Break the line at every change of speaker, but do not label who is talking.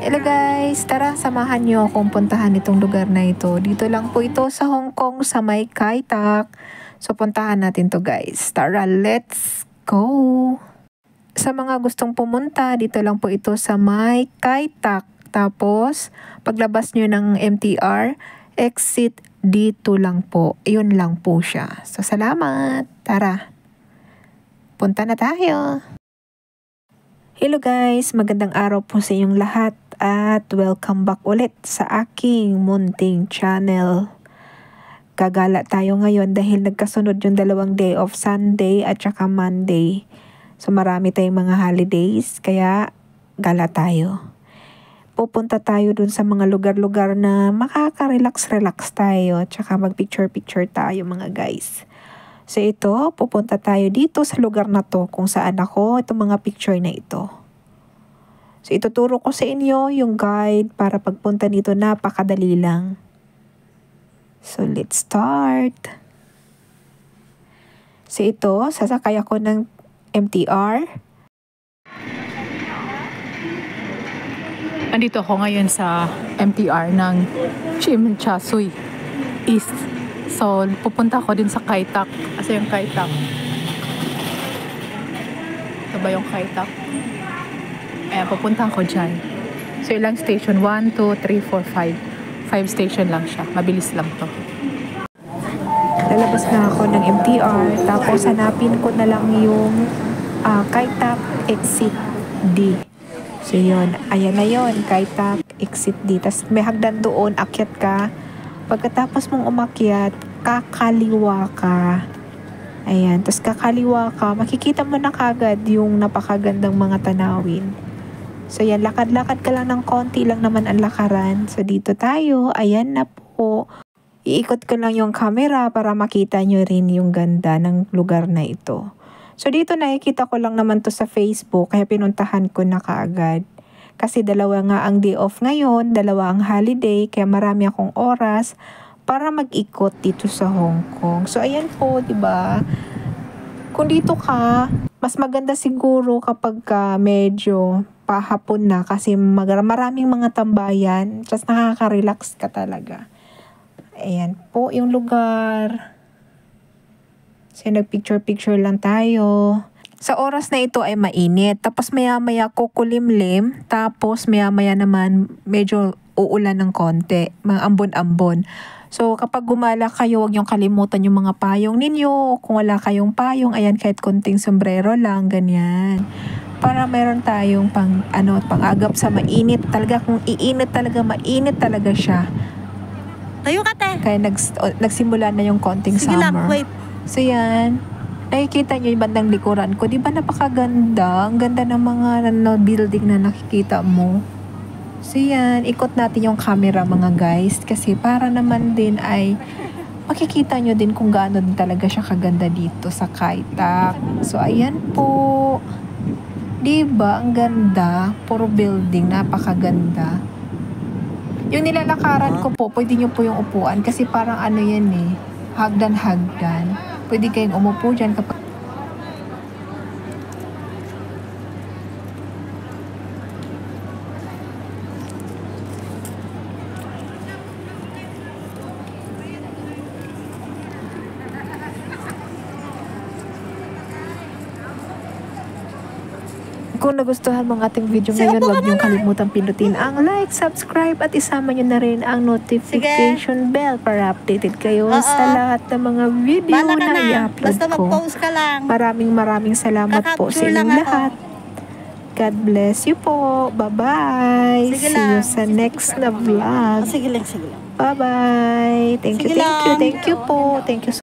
Hello guys, tara samahan niyo akong puntahan itong lugar na ito. Dito lang po ito sa Hong Kong sa may Kai Tak. So puntahan natin to guys. Tara, let's go! Sa mga gustong pumunta, dito lang po ito sa may Kai Tak. Tapos, paglabas nyo ng MTR, exit dito lang po. Yun lang po siya. So salamat! Tara! Punta na tayo! Hello guys! Magandang araw po sa inyong lahat at welcome back ulit sa aking munting channel. Gagala tayo ngayon dahil nagkasunod yung dalawang day of Sunday at saka Monday. So marami tayong mga holidays kaya gala tayo. Pupunta tayo dun sa mga lugar-lugar na makaka-relax tayo at saka mag-picture-picture tayo mga guys. So ito, pupunta tayo dito sa lugar na to kung saan ako, itong mga picture na ito. So ituturo ko sa inyo yung guide para pagpunta dito napakadali lang. So let's start. So ito, sasakay ako ng MTR.
Andito ako ngayon sa MTR ng Tsim Sha Tsui East. So, pupunta ako din sa Kai Tak. Kasi yung Kai Tak. Ito ba yung Kai Tak? Ayan, pupunta ako dyan. So, ilang station? 1, 2, 3, 4, 5. 5 station lang siya. Mabilis lang to.
Lalabas na ako ng MTR. Tapos, hanapin ko na lang yung Kai Tak exit D. So, yun. Ayan na yun. Kai Tak exit D. Tapos, may hagdan doon. Akyat ka. Pagkatapos mong umakyat, kakaliwa ka. Ayan, tapos kakaliwa ka, makikita mo na kagad yung napakagandang mga tanawin. So yan, lakad-lakad ka lang ng konti lang naman ang lakaran. So dito tayo, ayan na po. Iikot ko lang yung camera para makita nyo rin yung ganda ng lugar na ito. So dito nakikita ko lang naman to sa Facebook, kaya pinuntahan ko na kaagad. Kasi dalawa nga ang day off ngayon, dalawa ang holiday, kaya marami akong oras para mag-ikot dito sa Hong Kong. So ayan po, 'di ba? Kung dito ka, mas maganda siguro kapag medyo pahapon na kasi maraming mga tambayan, just nakaka-relax ka talaga. Ayan po yung lugar. So nag-picture-picture lang tayo. Sa oras na ito ay mainit. Tapos maya-maya kukulimlim. Tapos maya-maya naman medyo uulan ng konti. Mga ambon-ambon. So kapag gumala kayo, huwag niyong kalimutan yung mga payong ninyo. Kung wala kayong payong, ayan kahit konting sombrero lang, ganyan. Para meron tayong pang-agap sa mainit. Talaga kung iinit talaga, mainit talaga siya.
Tayo ka, te.
Kaya nagsimula na yung konting
Sige
summer.
lang, wait.
So yan. Nakikita nyo yung bandang likuran ko. Di ba napakaganda? Ang ganda ng mga building na nakikita mo. So yan, ikot natin yung camera mga guys. Kasi para naman din ay makikita nyo din kung gaano din talaga siya kaganda dito sa Kai Tak. So ayan po. Di ba? Ang ganda. Puro building. Napakaganda. Yung nilalakaran ko po, pwede nyo po yung upuan. Kasi parang ano yan eh. Hagdan-hagdan. Pwede kayong umupo dyan kapag kung nagustuhan mo ang ating video ngayon, huwag niyong kalimutan pinutin ang like, subscribe at isama niyo na rin ang notification bell para updated kayo sa lahat ng mga video na i-upload
Basta
ko.
mag-post ka lang.
Maraming salamat po sa inyong lahat. God bless you po. Bye-bye. See you sa next na vlog.
Sige lang.
Bye-bye. Thank you po. Thank you so